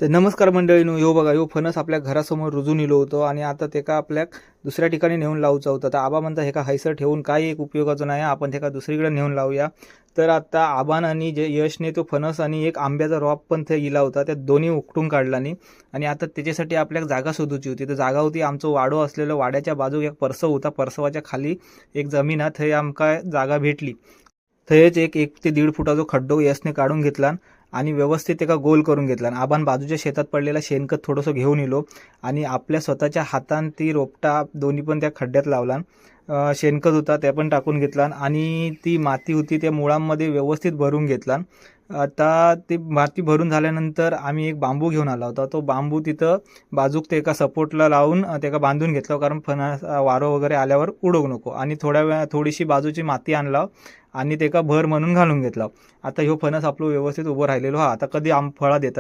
तर नमस्कार मंडळीनो, ह्यो बघा ह्यो फणस आपल्या घरासमोर रुजून इलो होतो आणि आता तेका आपल्याक दुसऱ्या ठिकाणी नेऊन लावचा होता. तर आबा म्हणता हेका हैसर ठेवून काही एक उपयोगाचं नाही, आपण तेका दुसरीकडे नेऊन लावूया. तर आता आबान आणि जे यशने तो फणस आणि एक आंब्याचा रॉप पण ते इला होता, त्या दोन्ही उपटून काढलानी आणि आता त्याच्यासाठी आपल्याला जागा शोधूची होती. तर जागा होती आमचं वाडो असलेलं, वाड्याच्या बाजूक एक परसव होता, परसवाच्या खाली एक जमीन आहे, थंय आमका जागा भेटली. थंयच एक 1 ते 1.5 फुटाचा खड्डो यशने काढून घेतला आणि व्यवस्थित एका गोल करून घेतला. आबान बाजूच्या शेतात पडलेला शेणखत थोडंसं घेऊन इलो आणि आपल्या स्वतःच्या हातान ती रोपटा दोन्ही पण त्या खड्ड्यात लावला. शेणखत होता ते पण टाकून घेतला आणि ती माती होती त्या मुळांमध्ये व्यवस्थित भरून घेतला. आता ती माती भरून झाल्यानंतर आम्ही एक बांबू घेऊन आला होता. तो बांबू तिथं बाजूक ते एका सपोर्टला लावून त्याला बांधून घेतला, कारण वारं वगैरे आल्यावर उडवू नको. आणि थोड्या वेळा थोडीशी बाजूची माती आणला आणि त्याका भर म्हणून घालून घेतला. आता ह्यो फणस आपलं व्यवस्थित उभं राहिलेलो हा. आता कधी फळा देतात